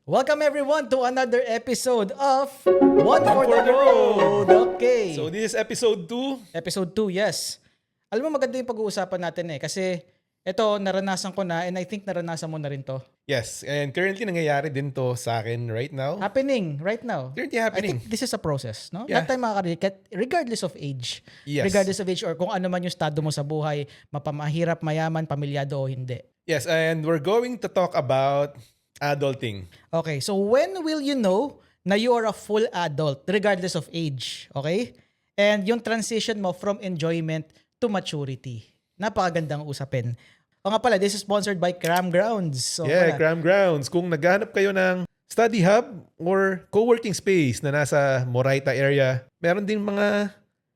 Welcome everyone to another episode of One for for the the Road. Okay. So this is episode 2. Episode 2, yes. Alam mo maganda yung pag-uusapan natin kasi ito naranasan ko na and I think naranasan mo na rin to. Yes, and currently nangyayari din to sa akin right now. Happening right now. Currently I happening. think this is a process, no? Yeah. Lahat tayo makakarikat regardless of age. Yes. Regardless of age or kung ano man yung estado mo sa buhay, mapamahirap, mayaman, pamilyado o hindi. Yes, and we're going to talk about adulting. Okay, so when will you know na you are a full adult regardless of age? Okay? And yung transition mo from enjoyment to maturity. Napakagandang usapin. O nga pala, this is sponsored by Cram Grounds. So pala, Cram Grounds. Kung naghahanap kayo ng study hub or co-working space na nasa Moraita area, meron din mga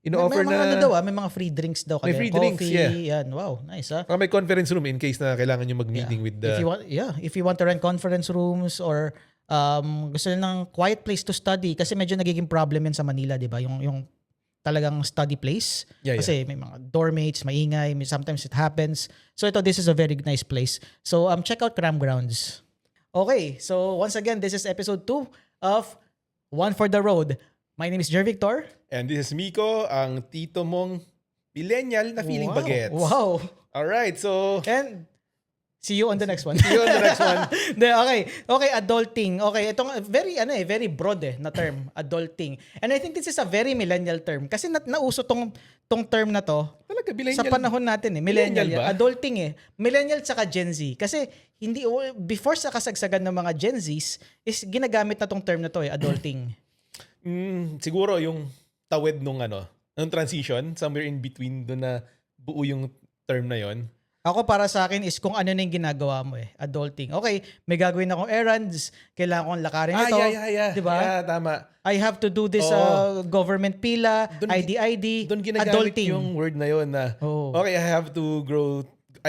ino-offer may mga na... ano daw, may mga free drinks daw. May free drinks, coffee, yan. Wow, nice ha. May conference room in case na kailangan nyo mag-meeting with the... If you want to rent conference rooms or gusto nyo ng quiet place to study kasi medyo nagiging problem yan sa Manila, di ba? Yung talagang study place. Yeah. Kasi may mga doormates, maingay, sometimes it happens. So this is a very nice place. So check out Cram Grounds. Okay, so once again, this is episode 2 of One for the Road. My name is Jer Victor. And this is Miko, ang tito mong millennial na feeling bagets. Wow. Alright, so... And see you on the next one. See you on the next one. Okay, adulting. Okay, itong very broad na term, adulting. And I think this is a very millennial term kasi nauso tong term na to Talaga, millennial. sa panahon natin millennial Millennial ba? adulting millennial tsaka Gen Z kasi hindi before sa kasagsagan ng mga Gen Zs is ginagamit na tong term na to adulting. Siguro yung tawid nung transition, somewhere in between doon na buo yung term na yon. Ako para sa akin is kung ano na yung ginagawa mo adulting. Okay, may gagawin akong errands, kailangan kong lakarin ito. Yeah. Diba? Yeah, tama. I have to do this government pila, ID. Doon ginagamit adulting. yung word na yon na, okay, I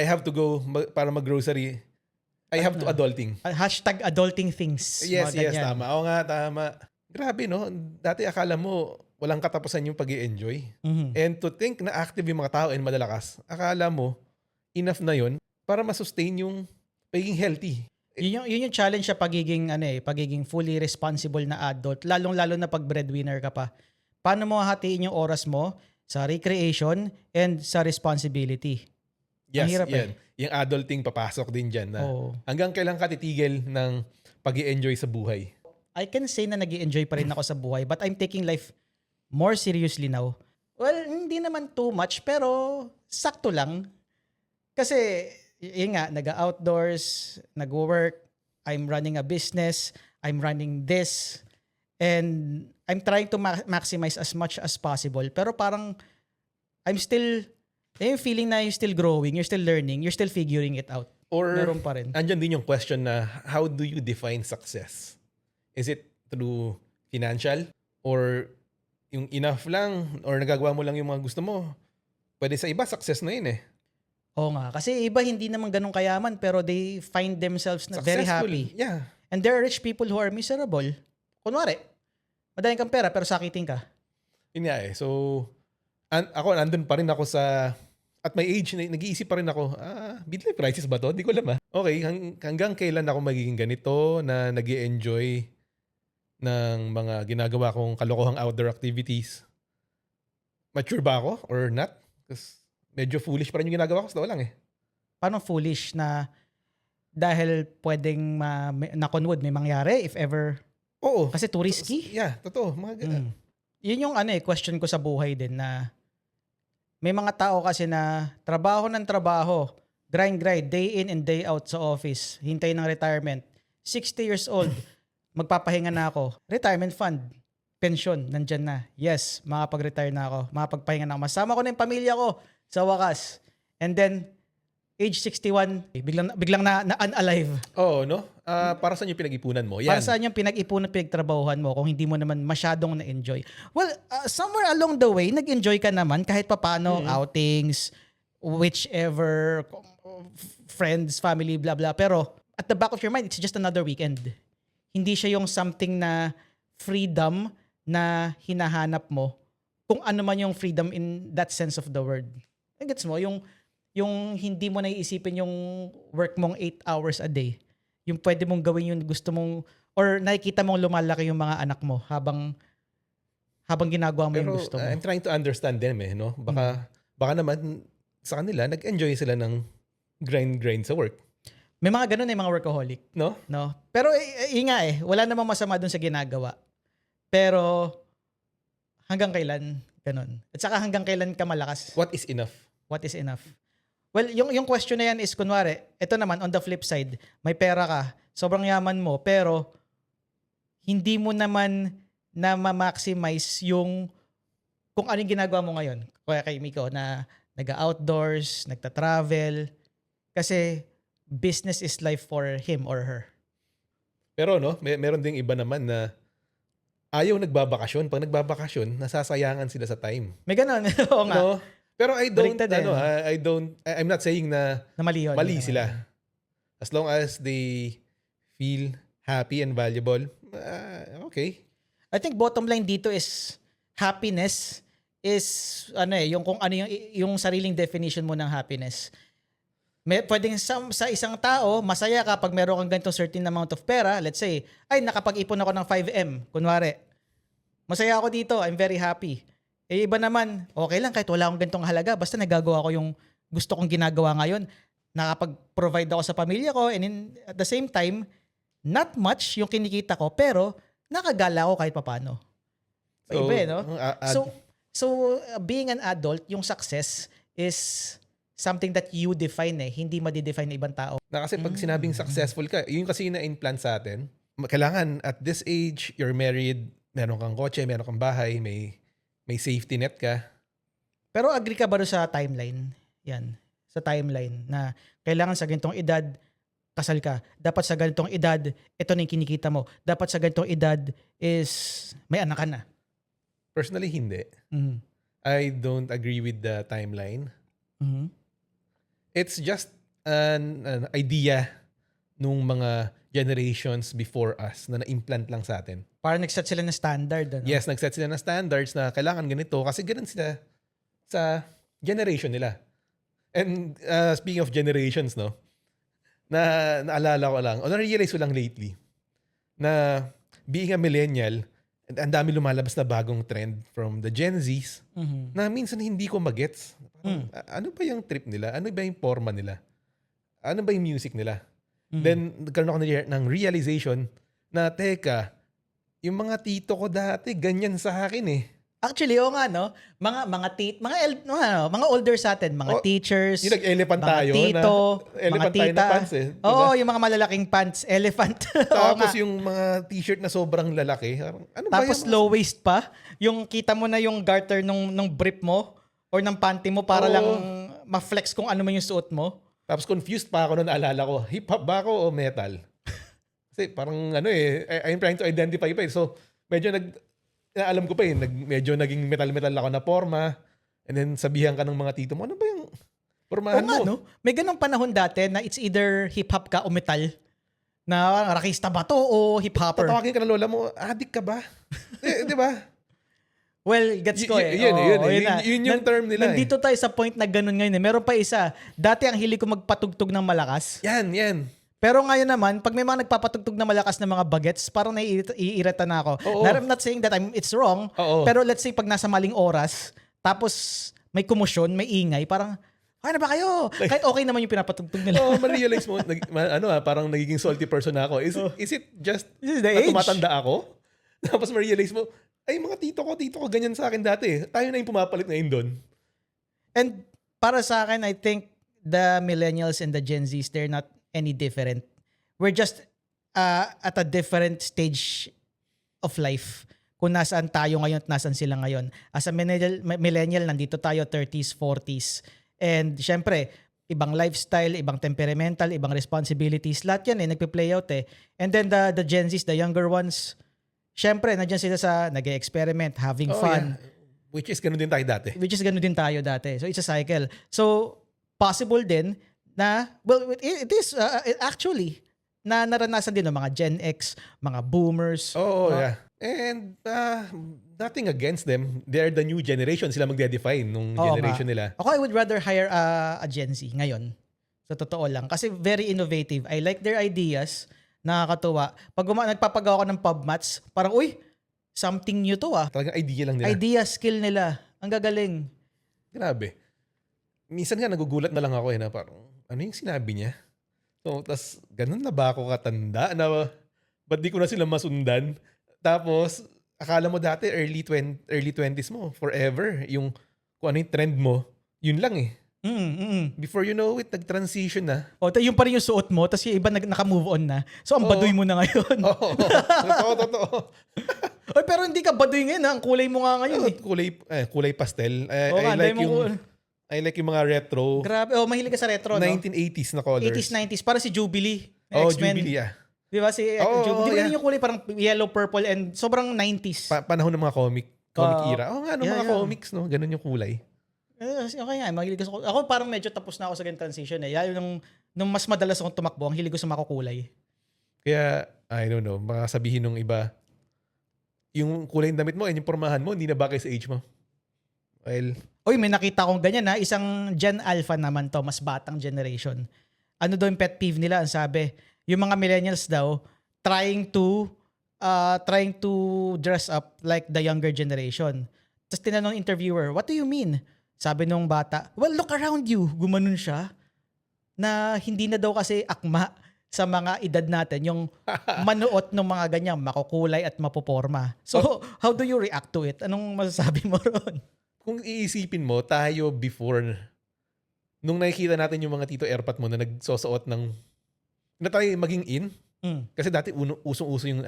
have to go para mag-grocery. I have to adulting. Hashtag adulting things. Yes, Mga ganyan. tama. Oo nga, tama. Grabe, no? Dati akala mo walang katapusan yung pag-i-enjoy. Mhm. And to think na active yung mga tao and malalakas, akala mo enough na yon para ma-sustain yung pagiging healthy. Yun yung challenge sa pagiging pagiging fully responsible na adult, lalong-lalo na pag breadwinner ka pa. Paano mo hatiin yung oras mo sa recreation and sa responsibility? Yes, Ang hirap yan. Yung adulting papasok din dyan na hanggang kailan ka titigil ng pag-i-enjoy sa buhay. I can say na nag-i-enjoy pa rin ako sa buhay but I'm taking life more seriously now. Well, hindi naman too much pero sakto lang. Kasi yun nga, nag-outdoors, nag-work, I'm running a business, I'm running this, and I'm trying to maximize as much as possible. Pero parang I'm still, yung feeling na you're still growing, you're still learning, you're still figuring it out. Or Meron pa rin. andyan din yung question na how do you define success? Is it through financial? Or yung enough lang? Or nagagawa mo lang yung mga gusto mo? Pwede sa iba, success na yun Oo nga, kasi iba hindi naman ganun kayaman pero they find themselves na very Successful. happy. Yeah. And there are rich people who are miserable. Kunwari, madaming kang pera pero sakitin ka. Yun nga So, ako nandun pa rin ako sa... At my age, nag-iisip pa rin ako, midlife crisis ba to? Di ko alam Okay, hanggang kailan ako magiging ganito na nag-i-enjoy ng mga ginagawa kong kalokohang outdoor activities? Mature ba ako or not? Kasi medyo foolish pa rin yung ginagawa ko. Sa lang Paano foolish na dahil pwedeng knock on wood may mangyari if ever Oo. kasi too risky? Yeah, totoo. Mga ganun. Yun yung question ko sa buhay din na may mga tao kasi na trabaho ng trabaho, grind, day in and day out sa office, hintay ng retirement. 60 years old, magpapahinga na ako. Retirement fund, pension, nandyan na. Yes, makapag-retire na ako, makapagpahinga na ako. Masama ko na yung pamilya ko sa wakas. And then, age 61, biglang na unalive. Oo, no? Para saan yung pinag-ipunan mo? Yan. Para saan yung pinag-ipunan, pinagtrabahuhan mo kung hindi mo naman masyadong na-enjoy? Well, somewhere along the way, nag-enjoy ka naman kahit papano, outings, whichever, friends, family, blah, blah. Pero at the back of your mind, it's just another weekend. Hindi siya yung something na freedom na hinahanap mo kung ano man yung freedom in that sense of the word. Gets mo? Yung hindi mo naiisipin yung work mong 8 hours a day. Yung pwede mong gawin yung gusto mong Or nakikita mong lumalaki yung mga anak mo habang ginagawa mo yung Pero gusto mo? I'm trying to understand them no? Baka naman sa kanila, nag-enjoy sila ng grind sa work. May mga ganun mga workaholic. No? No? Pero nga wala namang masama dun sa ginagawa. Pero hanggang kailan ganun? At saka hanggang kailan ka malakas? What is enough? What is enough? Well, yung question na yan is kunwari, ito naman on the flip side, may pera ka, sobrang yaman mo, pero hindi mo naman na ma-maximize yung kung ano yung ginagawa mo ngayon. Kaya kay Miko na nag-outdoors, nagta-travel, kasi business is life for him or her. Pero no, meron ding iba naman na ayaw nagbabakasyon. Pag nagbabakasyon, nasasayangan sila sa time. May ganun. Oo nga. No? Pero Baliktad I'm not saying na Na mali yun. mali sila. As long as they feel happy and valuable, okay. I think bottom line dito is happiness is yung kung ano yung sariling definition mo ng happiness. Pwedeng sa isang tao, masaya ka pag meron kang ganitong certain amount of pera. Let's say, ay nakapag-ipon ako ng 5M, kunwari. Masaya ako dito, I'm very happy. Iba naman, okay lang kahit wala akong ganitong halaga, basta nagagawa ko yung gusto kong ginagawa ngayon. Nakapag-provide ako sa pamilya ko, and at the same time, not much yung kinikita ko, pero nakagala ako kahit papano. So, Iba no? So being an adult, yung success is something that you define hindi madi-define ng ibang tao. na kasi pag sinabing successful ka, yun kasi na-implant sa atin. Kailangan at this age, you're married, meron kang kotse, meron kang bahay, may safety net ka. Pero agree ka ba doon sa timeline? Yan. Sa timeline na kailangan sa ganitong edad, kasal ka. Dapat sa ganitong edad, ito na yung kinikita mo. Dapat sa ganitong edad is may anak ka na. Personally, hindi. Mhm. I don't agree with the timeline. Mhm. It's just an idea nung mga generations before us na na-implant lang sa atin. Parang nag-set sila ng standard. Ano? Yes, nag-set sila ng standards na kailangan ganito kasi ganun sila sa generation nila. And speaking of generations, no, naalala ko lang, o na-realize ko lang lately, na being a millennial, ang dami lumalabas na bagong trend from the Gen Zs Mhm. na minsan hindi ko magets. Ano ba yung trip nila? Ano ba yung forma nila? Ano ba yung music nila? Mhm. Then, nagkaroon ako ng realization na, teka, yung mga tito ko dati, ganyan sa akin eh. Actually, oo nga, no? Mga older sa atin, mga teachers, Yung nag-elephant mga tayo tito, mga elephant tayo tita. na pants eh. Diba? Oo, yung mga malalaking pants, elephant. Oo Tapos nga. yung mga t-shirt na sobrang lalaki. Ano ba Tapos yan? low waist pa. Yung kita mo na yung garter nung brief mo or ng panty mo para Oo. lang ma-flex kung ano man yung suot mo. Tapos confused pa ako nung naalala ko, hip-hop ba ako o metal? Kasi parang I'm trying to identify pa eh. So, medyo alam ko pa eh, medyo naging metal-metal ako na forma. And then sabihan ka ng mga tito mo, ano ba yung formahan Oo nga, mo? no? May ganong panahon dati na it's either hip-hop ka o metal. Na rakista ba to o hip-hopper? Tatawagin ka ng lola mo, adik ka ba? Di ba? Well, gets ko eh. Yun Oo, na. Yun yung term nila Nandito tayo sa point na ganun ngayon eh. Meron pa isa. Dati ang hilig ko magpatugtog ng malakas. Yan. Pero ngayon naman, pag may mga nagpapatugtog na malakas na mga bagets, parang naiirita na ako. Oo. I'm not saying that it's wrong, Oo. pero let's say pag nasa maling oras, tapos may kumusyon, may ingay, parang, ano ba kayo? Kahit okay naman yung pinapatugtog nila. Oo, ma-realize mo, parang nagiging salty person na ako. Is it just This is the na age. tumatanda ako? Tapos ma-realize mo, ay mga tito ko ganyan sa akin dati. Tayo na yung pumapalit ngayon doon. And para sa akin, I think the millennials and the Gen Zs, they're not any different. We're just at a different stage of life. Kung nasaan tayo ngayon at nasaan sila ngayon. As a millennial, nandito tayo 30s, 40s. And syempre, ibang lifestyle, ibang temperamental, ibang responsibilities. Lahat yan nagpe-play out eh. And then the Gen Zs, the younger ones, syempre, nandiyan sila sa nag-experiment, having fun. Yeah. Which is ganun din tayo dati. Which is ganun din tayo dati. So it's a cycle. So possible din na, well, it is actually na naranasan din ng mga Gen X, mga boomers. Oo, yeah. And nothing against them. They're the new generation. Sila magde-define nung Oo generation nga. nila. Ako, I would rather hire a Gen Z ngayon. Sa totoo lang. Kasi very innovative. I like their ideas. Nakakatuwa. Pag nagpapagawa ko ng pub mats, parang, uy, something new to Talagang idea lang nila. Idea, skill nila. Ang gagaling. Grabe. Minsan nga nagugulat na lang ako na parang, ano yung sinabi niya? So, tas ganun na ba ako katanda na ba't di ko na sila masundan? Tapos, akala mo dati early 20s mo, forever. Yung kung ano yung trend mo, yun lang eh. Before you know it, nag-transition na. Yung pa rin yung suot mo, tapos yung iba naka-move on na. So, ang baduy mo na ngayon. Totoo. Oy, pero hindi ka baduy ngayon ha. Ang kulay mo nga ngayon eh. Kulay pastel. I like yung mga retro. Grabe. Mahilig ka sa retro, no? 1980s na colors. 80s, 90s. Para si Jubilee. X-Men. Jubilee, Di ba? Si Jubilee. Di ba yung kulay parang yellow, purple, and sobrang 90s. Panahon ng mga comic era. Mga comics, no? Ganun yung kulay. Okay nga, mahilig ako parang medyo tapos na ako sa ganung transition eh. Nung mas madalas akong tumakbo, ang hilig ko sa makukulay. Kaya, I don't know, baka sabihin nung iba, yung kulay ng damit mo, yung pormahan mo, hindi na bagay sa age mo. Well, may nakita akong ganyan ha. Isang Gen Alpha naman to, mas batang generation. Ano daw yung pet peeve nila? Ang sabi, yung mga millennials daw, trying to dress up like the younger generation. Tapos tinanong ng interviewer, what do you mean? Sabi nung bata, well, look around you. Gumanon siya. Na hindi na daw kasi akma sa mga edad natin yung manuot ng mga ganyang makukulay at mapoporma. So, how do you react to it? Anong masasabi mo ron? Kung iisipin mo, tayo before, nung nakikita natin yung mga Tito Airpat mo na nagsusuot ng, na tayo maging in. Kasi dati usong-uso yung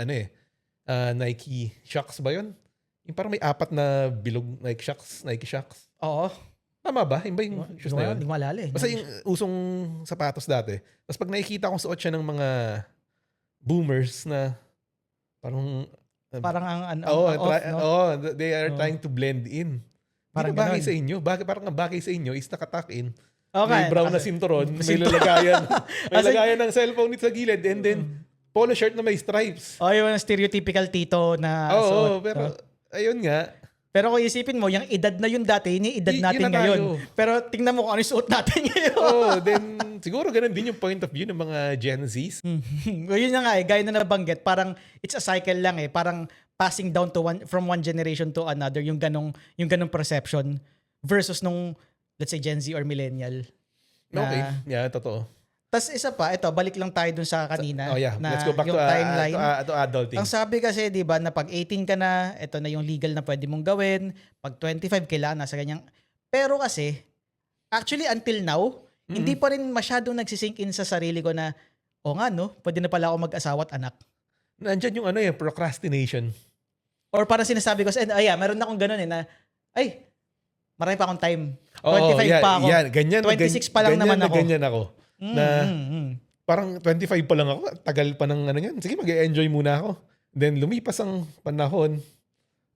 Nike Shox ba yun? Yung parang may 4 na bilog Nike Shox. Oo. Tama ba? Yung ba yung shoes na yun? Hindi ko malala eh. Basta yung usong sapatos dati. Tapos pag nakikita kong suot siya ng mga boomers na parang they are trying to blend in. Parang bagay sa inyo. Parang ang bagay sa inyo is nakatuck in. Okay. May brown na sinturon, may lagayan ng cellphone dito sa gilid, and then polo shirt na may stripes. Yung stereotypical tito na suot. Pero ayun nga. Pero kung isipin mo, yung edad na yun dati, yun yung edad natin ngayon. Pero tingnan mo kung ano yung suot natin ngayon. Then siguro ganun din yung point of view ng mga Gen Zs. Yun na nga gaya na nabanggit, parang it's a cycle lang eh. Parang passing down from one generation to another, yung ganong perception versus nung, let's say, Gen Z or millennial. Okay. Yeah, totoo. Tapos isa pa, balik lang tayo dun sa kanina. Let's go back yung timeline. to adulting. Ang sabi kasi, di ba, na pag 18 ka na, ito na yung legal na pwede mong gawin. Pag 25, kailangan nasa ganyang. Pero kasi, actually until now, hindi pa rin masyadong nagsisink in sa sarili ko na, pwede na pala ako mag-asawa at anak. Nandyan yung procrastination. Or parang sinasabi ko, meron na akong ganun na, marami pa akong time. 25 pa ako. Ganyan, 26 pa lang naman ako. Ganyan ako. Parang 25 pa lang ako. Tagal pa ng yan. Sige, mag-enjoy muna ako. Then lumipas ang panahon.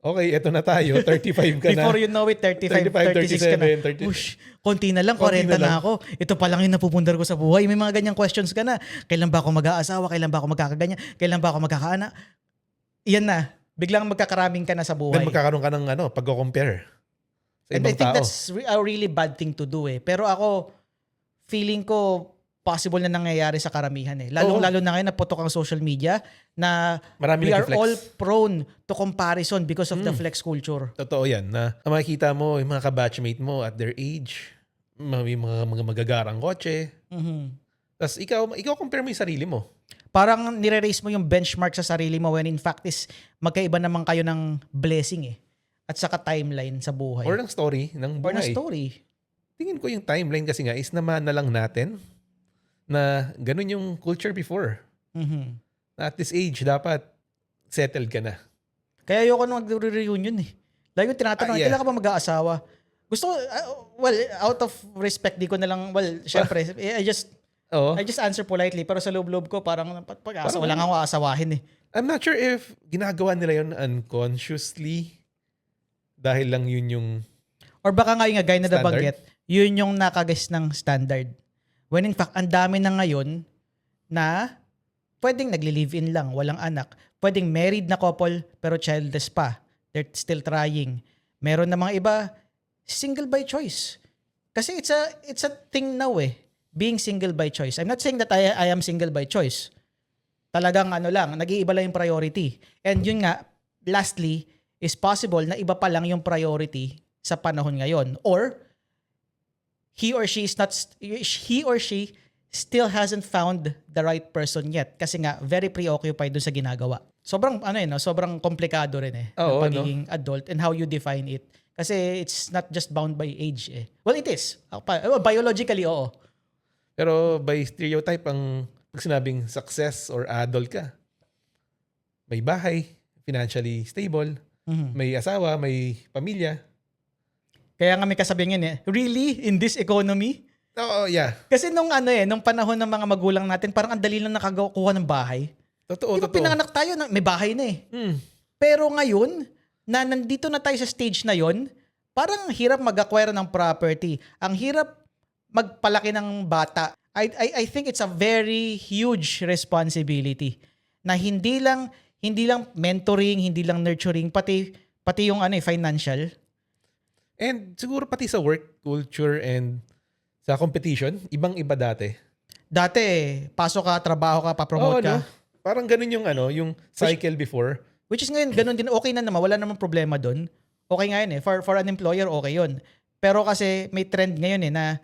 Okay, eto na tayo. 35 ka na. Before you know it, 35, 36 ka na. 37. Ush, konti na lang, 40 na ako. Ito pa lang yung napupundar ko sa buhay. May mga ganyang questions ka na. Kailan ba ako mag-aasawa? Kailan ba ako magkakaganyan? Kailan ba ako magkakaanak? Iyan na. Biglang magkakaraming ka na sa buhay. Then magkakaroon ka ng pag-compare sa And ibang I think tao. that's a really bad thing to do eh. Pero ako, feeling ko, possible na nangyayari sa karamihan eh. Lalo na ngayon na putok ang social media na marami we are all prone to comparison because of the flex culture. Totoo yan. Na makikita mo yung mga kabatchmate mo at their age, may mga magagarang kotse. Tapos ikaw compare mo yung sarili mo. Parang nire-raise mo yung benchmark sa sarili mo when in fact is magkaiba naman kayo ng blessing eh. At saka timeline sa buhay. Or ng story ng buhay. Or ng story. Tingin ko yung timeline kasi nga is naman na lang natin na ganun yung culture before. Na at this age, dapat settled ka na. Kaya ayoko nung mag-reunion eh. Lagi yung tinatanong, kailan ka ba mag-aasawa? Gusto ko, out of respect, di ko na lang, syempre, I just answer politely, pero sa loob-loob ko, parang pag-aasawa lang ako aasawahin eh. I'm not sure if ginagawa nila yun unconsciously dahil lang yun yung or baka nga yung gaya na nabanggit, yun yung nakagas ng standard. When in fact, ang dami na ngayon na pwedeng nagli-live-in lang, walang anak. Pwedeng married na couple pero childless pa. They're still trying. Meron na mga iba, single by choice. Kasi it's a thing now eh. Being single by choice. I'm not saying that I am single by choice. Talagang ano lang, nag-iiba lang yung priority. And yun nga, lastly, is possible na iba pa lang yung priority sa panahon ngayon. Or, he or she still hasn't found the right person yet. Kasi nga, very preoccupied dun sa ginagawa. Sobrang, no, sobrang komplikado rin ng Oo, pagiging adult and how you define it. Kasi it's not just bound by age eh. Well, it is. Biologically, oo. Pero by stereotype, pag sinabing success or adult ka, may bahay, financially stable, Mhm. may asawa, may pamilya. Kaya nga may kasabihan yun really? In this economy? Oo, yeah. Kasi nung panahon ng mga magulang natin, parang ang dali lang nakakuha ng bahay. Totoo, Di ba totoo. pinanganak tayo, may bahay na eh. Hmm. Pero ngayon, na nandito na tayo sa stage na yon, parang hirap mag-acquire ng property. Ang hirap magpalaki ng bata. I think it's a very huge responsibility na hindi lang mentoring, hindi lang nurturing, pati yung financial. And siguro pati sa work culture and sa competition, ibang-iba dati. Dati, pasok ka, trabaho ka, papromote ka. No? Parang ganun yung yung cycle before. Which is ngayon, ganun din, okay na naman, wala namang problema doon. Okay nga yun for an employer, okay yun. Pero kasi may trend ngayon na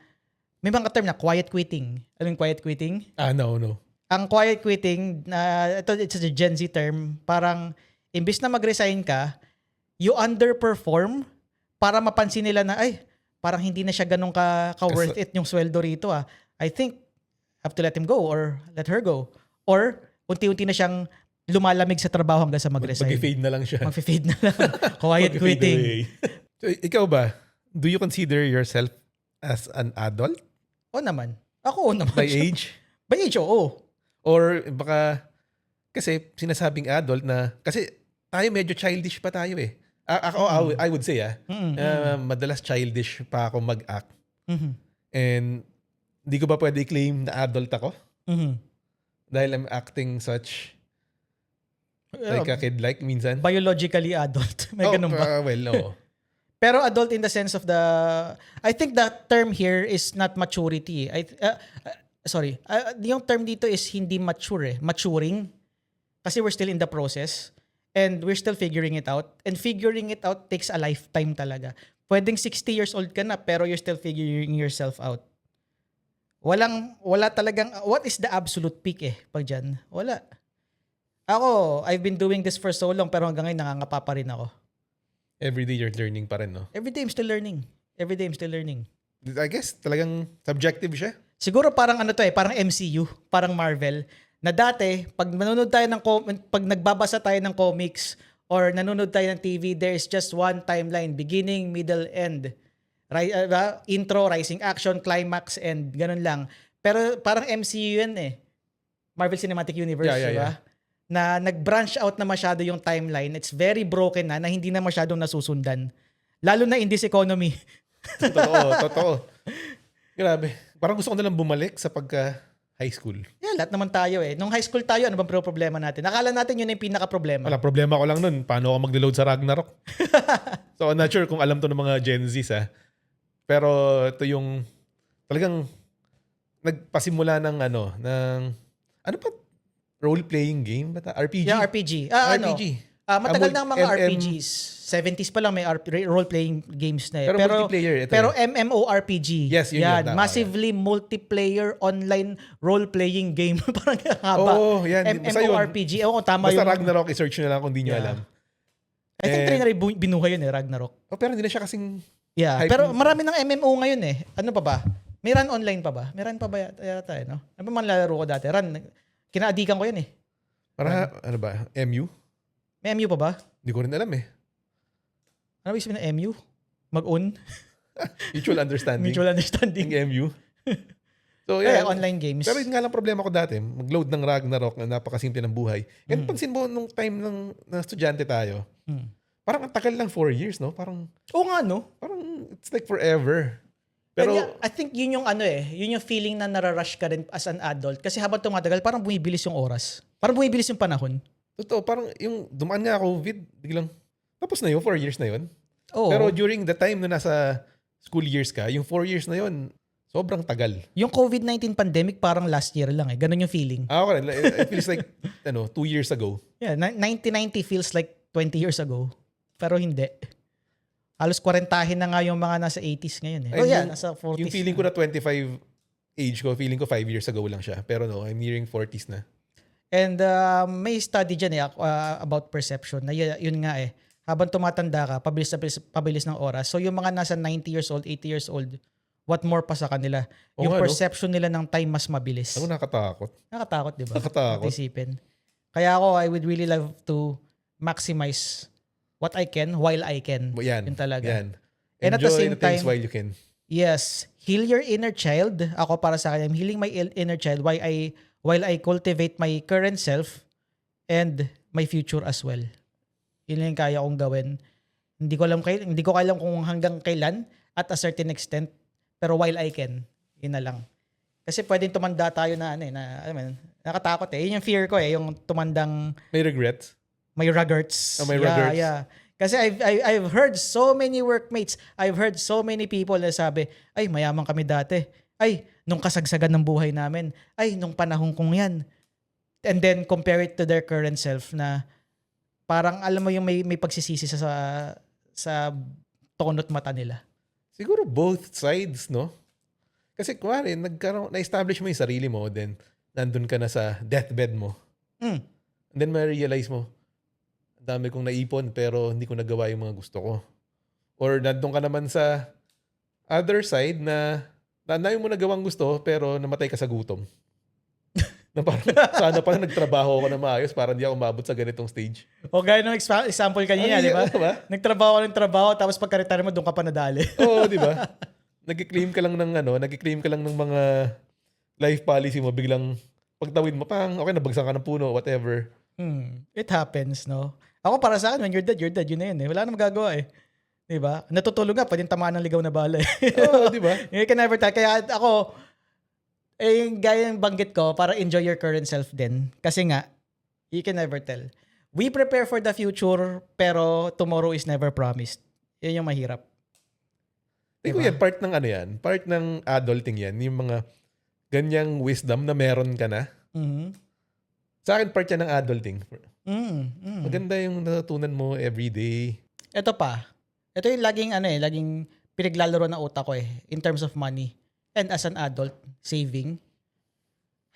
may mga term na quiet quitting. Alam yung quiet quitting? No. Ang quiet quitting, it's a Gen Z term, parang imbis na mag-resign ka, you underperform para mapansin nila na, ay, parang hindi na siya ganun ka worth it yung sweldo rito I think, have to let him go or let her go. Or, unti-unti na siyang lumalamig sa trabaho hanggang sa mag-resign. Mag-fade na lang siya. Mag-fade na lang. Quiet Mag-fade quitting. away. So, ikaw ba? Do you consider yourself as an adult? Oo naman. Ako naman. By age? By age, oo. Or baka, kasi sinasabing adult na, kasi tayo medyo childish pa tayo eh. Ako, I would say madalas childish pa ako mag-act. Mhm. And di ko ba pwede i-claim na adult ako? Mhm. Dahil I'm acting such like a kid-like minsan. Biologically adult. May ganun ba? Well, no. Pero adult in the sense of I think the term here is not maturity. Yung term dito is hindi mature maturing. Kasi we're still in the process and we're still figuring it out. And figuring it out takes a lifetime talaga. Pwedeng 60 years old ka na pero you're still figuring yourself out. Wala talagang, what is the absolute peak pag dyan? Wala. Ako, I've been doing this for so long pero hanggang ngayon nangangapa pa rin ako. Everyday you're learning pa rin, no? Every day I'm still learning. I guess talagang subjective siya. Siguro parang parang MCU, parang Marvel. Na dati, pag pag nagbabasa tayo ng comics or nanonood tayo ng TV, there's just one timeline, beginning, middle, end. Intro, rising action, climax, end. Ganun lang. Pero parang MCU yan Marvel Cinematic Universe, Yeah. diba? Na nag-branch out na masyado yung timeline. It's very broken na hindi na masyadong nasusundan. Lalo na in this economy. Totoo. Grabe. Parang gusto ko nalang bumalik sa pagka-high school. Yeah, lahat naman tayo Nung high school tayo, ano bang problema natin? Akala natin yun yung pinaka-problema. Wala, problema ko lang nun. Paano ako mag-load sa Ragnarok? So, I'm not sure kung alam to ng mga Gen Zs Pero ito yung talagang nagpasimula ng ano pa? Role-playing game? RPG? Yeah, RPG. RPG. Matagal na ang mga MM. RPGs. 70s pa lang may role-playing games na Pero multiplayer. Ito pero MMORPG. Yes, yun. Yan, massively multiplayer online role-playing game. Parang haba. Yan. Basta yun. MMORPG. Ewan ko tama Basta yung... Ragnarok, i-search nyo na lang kung di nyo alam. I think try na rin binuhay yun Ragnarok. Pero hindi na siya kasing... Yeah, hype pero mo. marami ng MMO ngayon Ano pa ba? May run online pa ba? May run pa ba yata no? Ano ba man lalaro ko dati? Run. Kinaadikan ko yan Para, ano ba? MU? May MU pa ba? Hindi ko rin alam Ano ba isip ng MU? Mag-on? Mutual understanding. Mutual understanding. Yung MU. So, Yeah, yeah. online games. Pero yun nga lang problema ko dati. Mag-load ng Ragnarok na napakasimple ng buhay. And pansin mo, nung time ng estudyante tayo, parang ang tagal lang 4 years, no? Parang, Oo nga, no? parang it's like forever. Pero, Pero, I think yun yung yun yung feeling na nararush ka rin as an adult. Kasi habang tumatagal, parang bumibilis yung oras. Parang bumibilis yung panahon. totoo, parang yung dumaan nga COVID, biglang, tapos na yun, 4 years na yun. Oo. Pero during the time na nasa school years ka, yung 4 years na yun, Sobrang tagal. Yung COVID-19 pandemic parang last year lang eh. Ganun yung feeling. Ako rin, it feels like 2 years ago. Yeah, 1990 feels like 20 years ago. Pero hindi. Halos 40 na nga yung mga nasa 80s ngayon eh. And Oh yeah, yung- nasa 40s. Yung feeling ko na 25 age ko, feeling ko 5 years ago lang siya. Pero no, I'm nearing 40s na. And may study dyan eh about perception na yun nga eh. Habang tumatanda ka, pabilis ng oras. So yung mga nasa 90 years old, 80 years old, what more pa sa kanila? Oo Yung nga, no? perception nila ng time mas mabilis. Ako nakatakot. Nakatakot, di ba? Nakatakot. Isipin. Kaya ako, I would really love to maximize what I can while I can. Yan. Yun talaga. Yan. And at the Enjoy same the things time- while you can. Yes, heal your inner child. Ako para sa akin, I'm healing my inner child while I cultivate my current self and my future as well. Yun lang yung kaya kong gawin. Hindi ko alam kung hanggang kailan at a certain extent, pero while I can, yun na lang. Kasi pwedeng tumanda tayo na nakatakot eh. Yun yung fear ko eh, yung tumandang May regrets? may ruggerts. May ruggerts. Yeah. Kasi I've heard so many workmates, I've heard so many people na sabi, ay, mayaman kami dati. Ay, nung kasagsagan ng buhay namin. Ay, nung panahon kong yan. And then compare it to their current self na parang alam mo yung may pagsisisi sa tonot mata nila. Siguro both sides, no? Kasi kuwari, na-establish mo yung sarili mo, then nandun ka na sa deathbed mo. Mm. And then ma-realize mo, ang dami kong naipon pero hindi ko nagawa yung mga gusto ko. Or nandun ka naman sa other side na dami mo nagawang gusto pero namatay ka sa gutom. Na parang sana pa nagtrabaho ako na maayos para hindi ako umabot sa ganitong stage. O gaya ng example kanina, di ba? Diba? Nagtrabaho ka ng trabaho, tapos pagka-retire mo, doon ka pa nadali. Oo, di ba? Nag-claim ka lang ng mga life policy mo, biglang pagtawid mo, okay, nabagsak ka ng puno, whatever. It happens, no? Ako para sa akin, when you're dead, yun na yun eh. Wala na magagawa eh. Di ba? Natutulog nga, pwedeng tamaan ng ligaw na bala eh. Oo, di ba? You can never tell. Kaya ako, yung gaya ng banggit ko, para enjoy your current self din. Kasi nga, you can never tell. We prepare for the future, pero tomorrow is never promised. Yun yung mahirap. Tingko yan, part ng adulting yan, yung mga ganyang wisdom na meron ka na. Mhm. Sa akin, part yan ng adulting. Mm. Maganda yung natutunan mo everyday. Ito pa. Ito yung laging pinaglalaro ng utak ko eh, in terms of money. And as an adult, saving.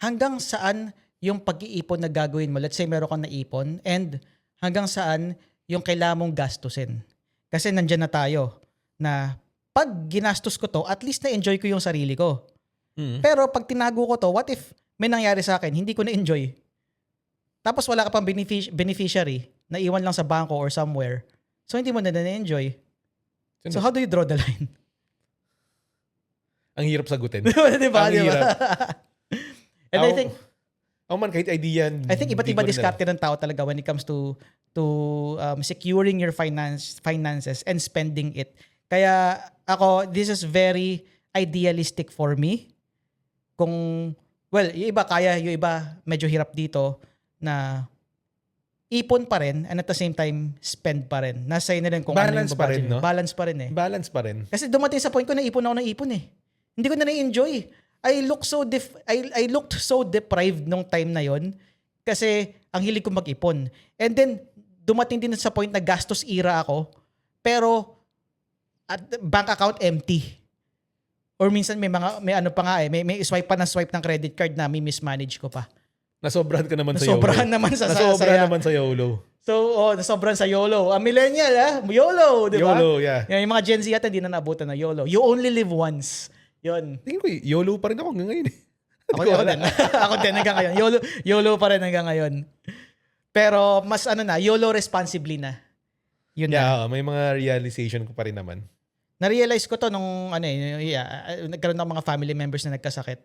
Hanggang saan yung pag-iipon na gagawin mo? Let's say meron kang naipon, and hanggang saan yung kailangan mong gastusin. Kasi nandyan na tayo na pag ginastos ko to, at least na-enjoy ko yung sarili ko. Pero pag tinago ko to, what if may nangyari sa akin, hindi ko na-enjoy? Tapos wala ka pang beneficiary na iwan lang sa bangko or somewhere. So hindi mo na-enjoy. So how do you draw the line? Ang hirap sagutin. Di ba? Ang hirap. And I think kahit idea yan. iba't hindi iba ko rin diskarte ng tao talaga when it comes to securing your finances and spending it. Kaya ako, this is very idealistic for me. Yung iba kaya, yung iba medyo hirap dito na ipon pa rin and at the same time spend pa rin. Nasa inyo rin kung Balance ano yung pa rin, no? Balance pa rin eh. Balance pa rin. Kasi dumating sa point ko na ipon ako ng ipon eh. Hindi ko na na-enjoy. I looked so deprived nung time na yon kasi ang hilig ko mag-ipon. And then dumating din sa point na gastos era ako pero at bank account empty. Or minsan may ano pa nga eh, may swipe ng credit card na may mismanage ko pa. Nasobrahan ka naman sa Nasobrahan YOLO. naman sa Nasobrahan saya. naman sa YOLO. So, nasobrahan sa YOLO. A millennial, YOLO, di ba? YOLO, yeah. Yung mga Gen Z yata hindi na naabutan na YOLO. You only live once. Yun. Tingin ko, YOLO pa rin ako hanggang ngayon. Ako din. Ako din hanggang ngayon. YOLO pa rin hanggang ngayon. Pero mas YOLO responsibly na. Yun na. Yeah, may mga realization ko pa rin naman. Na-realize ko to nung nagkaroon ng mga family members na nagkasakit.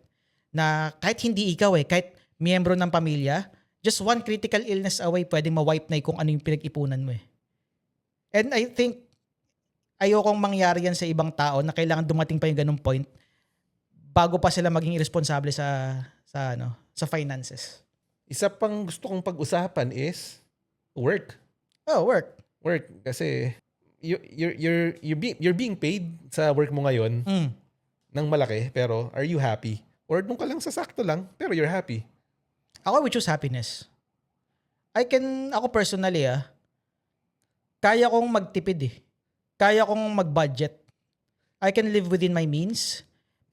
Na kahit hindi ikaw kahit miyembro ng pamilya, just one critical illness away, pwedeng ma-wipe na kung ano yung pinag-ipunan mo eh. And I think, ayokong mangyari yan sa ibang tao na kailangan dumating pa yung ganung point bago pa sila maging irresponsible sa finances. Isa pang gusto kong pag-usapan is work. Oh, work. Work. Kasi you're being paid sa work mo ngayon. ng malaki, pero are you happy? Or doon ka lang sa sakto lang, pero you're happy? Ako, I would choose happiness. Ako personally, kaya kong magtipid eh. Kaya kong mag-budget. I can live within my means.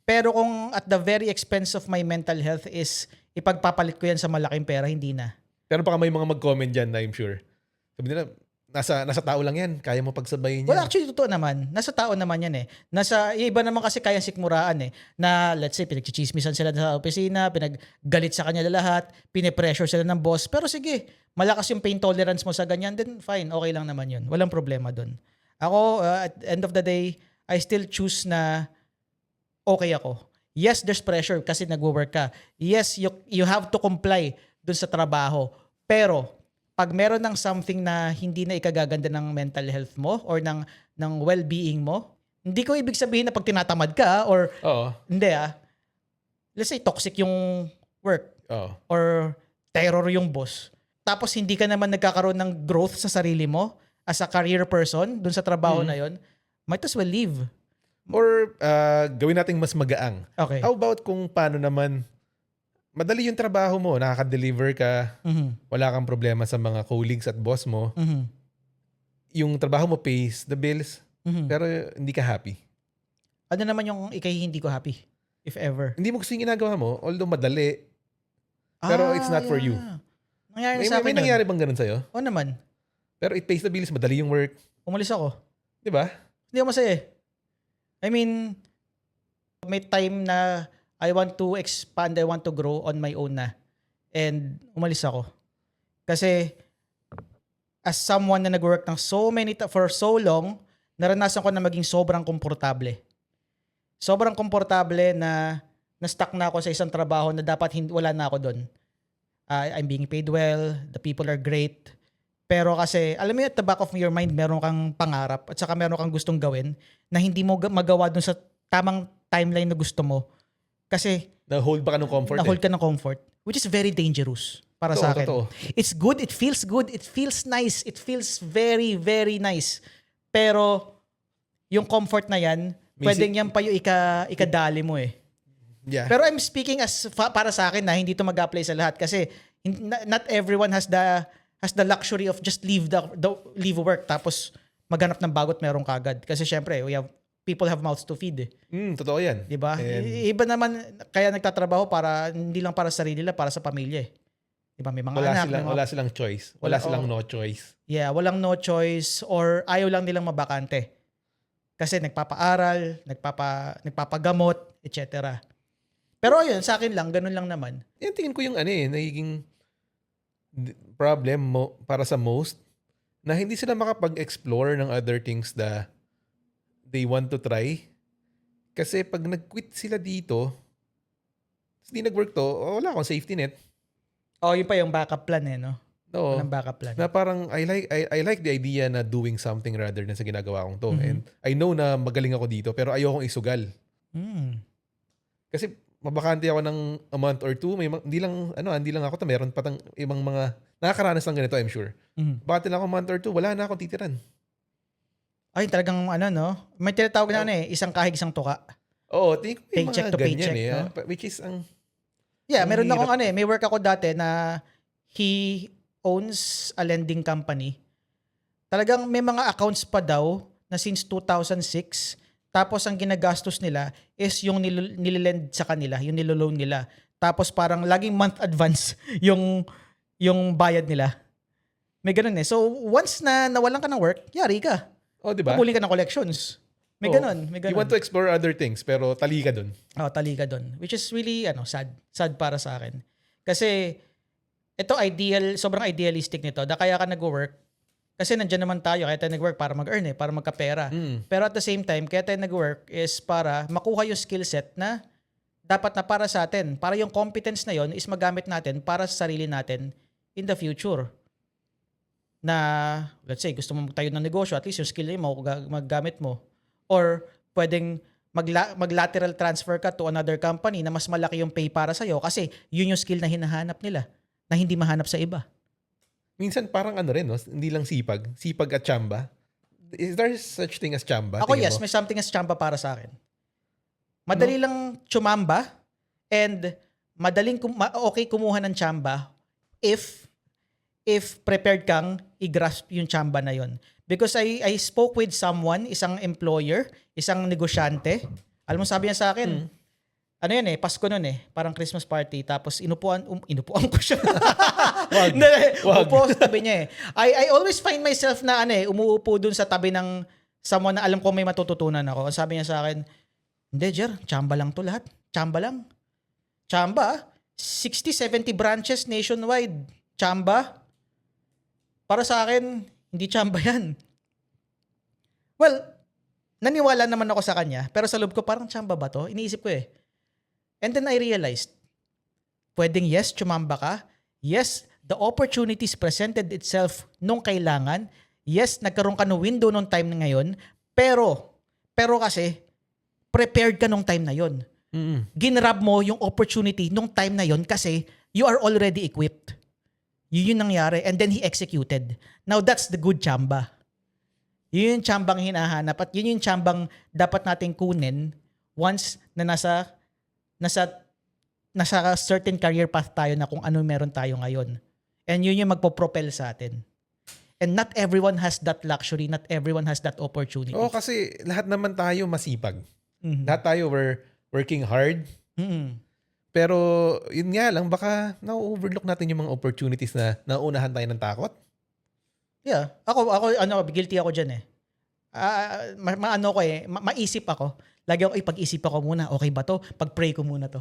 Pero kung at the very expense of my mental health is ipagpapalit ko yan sa malaking pera, hindi na. Pero baka may mga mag-comment dyan na I'm sure. Sabi nila, nasa tao lang yan. Kaya mo pagsabayin yan. Well, actually, totoo naman. Nasa tao naman yan eh. Iba naman kasi kaya sikmuraan eh. Na, let's say, pinagchichismisan sila sa opisina, pinaggalit sa kanya lahat, pinipressure sila ng boss. Pero sige, malakas yung pain tolerance mo sa ganyan, then fine, okay lang naman yun. Walang problema dun. Ako, at the end of the day, I still choose na okay ako. Yes, there's pressure kasi nagwo-work ka. Yes, you have to comply dun sa trabaho. Pero, pag meron ng something na hindi na ikagaganda ng mental health mo or ng well-being mo, hindi ko ibig sabihin na pag tinatamad ka or Oo. hindi let's say toxic yung work Oo. or terror yung boss. Tapos hindi ka naman nagkakaroon ng growth sa sarili mo as a career person dun sa trabaho na yon, might as well leave. Or gawin nating mas magaang. Okay. How about kung paano naman madali yung trabaho mo, nakaka-deliver ka, wala kang problema sa mga colleagues at boss mo, yung trabaho mo pays the bills, pero hindi ka happy. Ano naman yung hindi ko happy, if ever? Hindi mo gusto yung ginagawa mo, although madali, pero it's not for you. Nangyari sa akin May nangyari bang ganun sa'yo? Oo naman. Pero it pays the bills, madali yung work. Umalis ako. Di ba? Hindi ako masaya eh. I mean, may time na I want to expand, I want to grow on my own na. And umalis ako. Kasi as someone na nag-work ng for so long, naranasan ko na maging sobrang komportable. Sobrang komportable na na-stuck na ako sa isang trabaho na dapat wala na ako doon. I'm being paid well, the people are great. Pero kasi, alam mo at the back of your mind, meron kang pangarap at saka meron kang gustong gawin na hindi mo magawa dun sa tamang timeline na gusto mo. Kasi Na-hold ba ka ng comfort na-hold ka ng comfort, which is very dangerous para sa akin. Totoo. It's good, it feels nice, it feels very, very nice. Pero yung comfort na yan, pwedeng yan pa yung ikadali mo eh. Yeah. Pero I'm speaking para sa akin na hindi to mag-apply sa lahat kasi not everyone has the luxury of just leave work tapos maghanap ng bagot meron kagad. Kasi syempre, people have mouths to feed eh. Totoo yan. Diba? And Iba naman, kaya nagtatrabaho para, hindi lang para sa sarili nila, para sa pamilya eh. Diba? May mga anak. wala silang choice. Wala silang no choice. Yeah, walang no choice or ayaw lang nilang mabakante. Kasi nagpapaaral, nagpapagamot, etc. Pero ayun, sa akin lang, ganun lang naman. Yan tingin ko yung nagiging problem mo para sa most na hindi sila makapag-explore ng other things that they want to try. Kasi pag nag-quit sila dito, hindi nag-work to, wala akong safety net. Yun pa yung backup plan eh, no? No. Walang backup plan. Na parang I like the idea na doing something rather than sa ginagawa kong to. And I know na magaling ako dito pero ayokong isugal. Kasi mabakante ako ng a month or two, hindi lang ako to, meron patang ibang mga nakakaranas ng ganito, I'm sure. Bakante lang ako a month or two, wala na akong titiran. Ay, talagang no? May tinatawag na isang kahig, isang tuka. Oo, tingin ko may Paycheck mga to ganyan paycheck, no? Which is Yeah, meron hirap. akong may work ako dati na he owns a lending company. Talagang may mga accounts pa daw na since 2006, tapos ang ginagastos nila is yung nililend sa kanila, yung niloloan nila. Tapos parang laging month advance yung bayad nila. May ganun eh. So once na nawalan ka ng work, yari ka. Diba? Pabuli ka ng collections. May ganun. You want to explore other things pero tali ka dun. Tali ka dun. Which is really sad. Sad para sa akin. Kasi ito sobrang idealistic nito. Kaya ka nag-work. Kasi nandyan naman tayo. Kaya tayo nag-work para mag-earn para magkapera. Pero at the same time, kaya tayo nag-work is para makuha yung skill set na dapat na para sa atin. Para yung competence na yon is magamit natin para sa sarili natin in the future. Na, let's say, gusto mo magtayo ng negosyo, at least yung skill mo, maggamit mo. Or pwedeng mag-lateral transfer ka to another company na mas malaki yung pay para sa'yo kasi yun yung skill na hinahanap nila na hindi mahanap sa iba. Minsan parang rin, no? Hindi lang sipag at tsamba. Is there such thing as tsamba? Ako tingin yes, mo? may something as tsamba para sa akin. Madali lang chumamba and madaling okay kumuha ng chamba if prepared kang i-grasp yung chamba na yon. Because I spoke with someone, isang employer, isang negosyante. Alam mo sabi niya sa akin, ano yan Pasko nun parang Christmas party, tapos inupuan ko siya. Wag. Hindi, Wag. upo sa tabi niya I always find myself na umuupo dun sa tabi ng someone na alam ko may matututunan ako. Sabi niya sa akin, hindi Jer, chamba lang to lahat. Chamba lang. Chamba, 60-70 branches nationwide. Chamba. Para sa akin, hindi chamba yan. Well, naniwala naman ako sa kanya, pero sa loob ko parang chamba ba to? Iniisip ko And then I realized, pwedeng yes, chumamba ka. Yes, the opportunities presented itself nung kailangan. Yes, nagkaroon ka ng window nung time na ngayon. Pero kasi, prepared ka nung time na yon. Ginrab mo yung opportunity nung time na yon kasi you are already equipped. Yun yung nangyari. And then he executed. Now that's the good chamba. Yun yung chambang hinahanap at yun yung chambang dapat nating kunin once na nasa certain career path tayo na kung ano meron tayo ngayon. And yun yung magpo-propel sa atin. And not everyone has that luxury. Not everyone has that opportunity. Oo, kasi lahat naman tayo masipag. Mhm. Lahat tayo we're working hard. Mhm. Pero yun nga lang, baka na-overlook natin yung mga opportunities na nauunahan tayo ng takot. Yeah. Ako guilty ako dyan maisip ako. Lagi ako, pag-isip ako muna, okay ba to? Pag-pray ko muna to.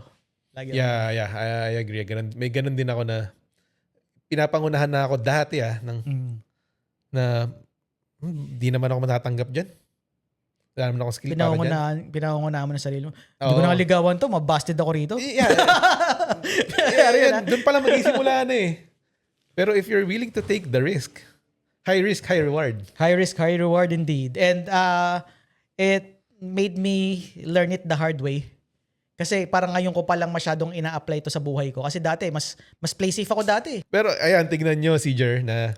Lagi Yeah, I agree. May ganun din ako na pinapangunahan na ako dati na di naman ako matatanggap dyan. Wala naman ako skill para dyan. Pinangungunahan mo na sarili mo. Hindi ko nakaligawan to, mabasted ako rito. Doon pala mag-isimula na Pero if you're willing to take the risk, high risk, high reward. High risk, high reward indeed. And it made me learn it the hard way. Kasi parang ngayon ko palang masyadong ina-apply to sa buhay ko. Kasi dati, mas play safe ako dati. Pero ayan, tignan nyo si Jer na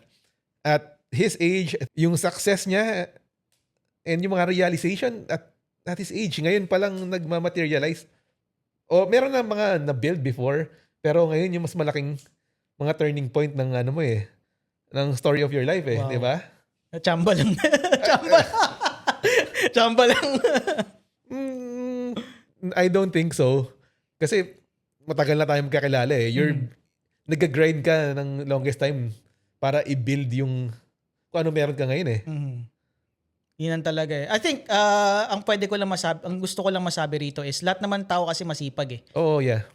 at his age, yung success niya and yung mga realization at his age, ngayon palang nagmamaterialize. O meron na mga na-build before, pero ngayon yung mas malaking mga turning point ng ng story of your life Wow. di ba? Chamba lang. Chamba lang. I don't think so. Kasi matagal na tayo magkakilala You're nag-grind ka ng longest time para i-build yung kung ano meron ka ngayon Yun ang talaga I think ang gusto ko lang masabi rito is lahat naman tao kasi masipag Oo, yeah.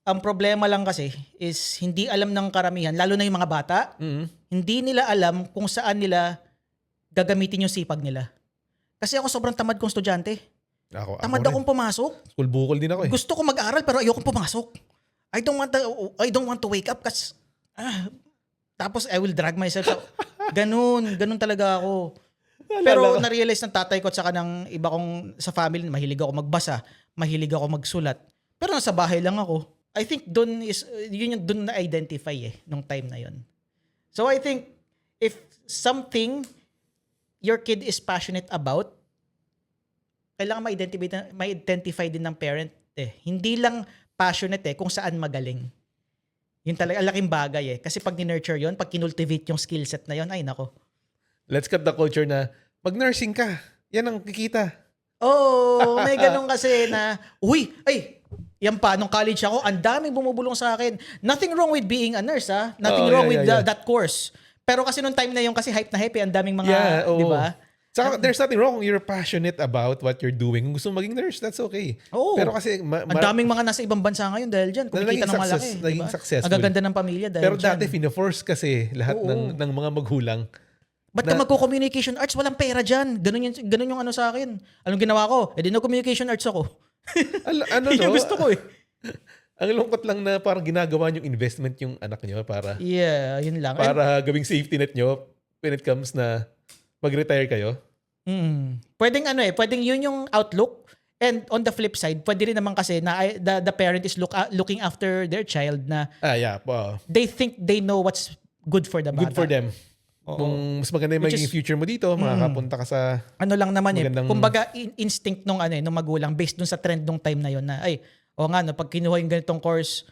Ang problema lang kasi is hindi alam ng karamihan, lalo na yung mga bata, hindi nila alam kung saan nila gagamitin yung sipag nila. Kasi ako sobrang tamad kong estudyante. Tamad akong pumasok. School bukol din ako Gusto ko mag-aral pero ayokong pumasok. I don't want to wake up kasi tapos I will drag myself. Ganun talaga ako. Pero na-realize ng tatay ko at saka ng iba kong sa family, mahilig ako magbasa, mahilig ako magsulat. Pero nasa bahay lang ako. I think doon na-identify nung time na yon. So I think if something your kid is passionate about, kailangan ma-identify din ng parent Hindi lang passionate kung saan magaling. Yun talaga, laking bagay Kasi pag ni-nurture yon, pag kinultivate yung skill set na yon, ay nako. Let's cut the culture na mag-nursing ka. Yan ang kikita. May ganun kasi na, yan pa, nung college ako, ang daming bumubulong sa akin. Nothing wrong with being a nurse, Nothing wrong with that course. Pero kasi nung time na yun, kasi hype na hype ang daming mga, di ba? Saka there's nothing wrong kung you're passionate about what you're doing. Kung gusto mo maging nurse, that's okay. Pero kasi ang daming mga nasa ibang bansa ngayon dahil dyan. Kumikita ng malaki. Naging successful. Ang gaganda ng pamilya dahil pero dyan. dati, fina-force kasi lahat ng mga magulang. Ba't ka magko-communication arts? Walang pera dyan. Ganun yung ano sa akin. Anong ginawa ko? Di nag-communication arts ako. Yung gusto ko Ang lungkot lang na parang ginagawa yung investment yung anak nyo para yun lang. Para gawing safety net nyo when it comes na mag-retire kayo. Pwedeng pwedeng yun yung outlook. And on the flip side, pwede rin naman kasi na the parent is looking after their child na Yeah. they think they know what's good for the bata. Good for them. Oo. Kung mas maganda yung Which magiging is- future mo dito, makakapunta ka sa... Ano lang naman Magandang- kumbaga instinct nung nung magulang based dun sa trend nung time na yon na ay o nga no pag kinuha yung ganitong course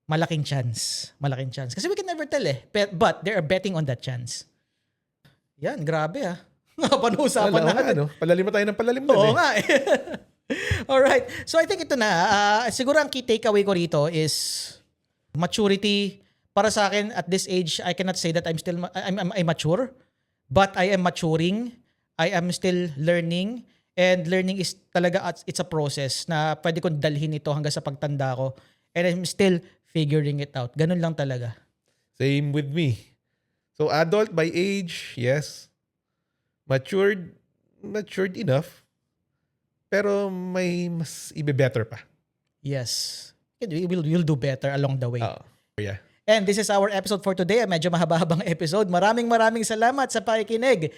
malaking chance kasi we can never tell but they are betting on that chance. Yan, grabe Pag-uusapan Wala, natin. Palalim na tayo ng palalim dun Oo nga Alright. So I think ito na. Siguro ang key takeaway ko rito is maturity. Para sa akin, at this age, I cannot say that I'm mature. But I am maturing. I am still learning. And learning is talaga, it's a process na pwede kong dalhin ito hanggang sa pagtanda ko. And I'm still figuring it out. Ganun lang talaga. Same with me. So adult by age, yes. Matured enough. Pero may mas ibe-better pa. Yes. We'll do better along the way. Yeah. And this is our episode for today. Medyo mahaba-habang episode. Maraming salamat sa pakikinig.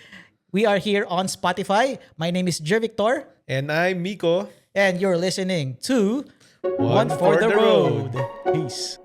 We are here on Spotify. My name is Jer Victor. And I'm Miko. And you're listening to One for the Road. Peace.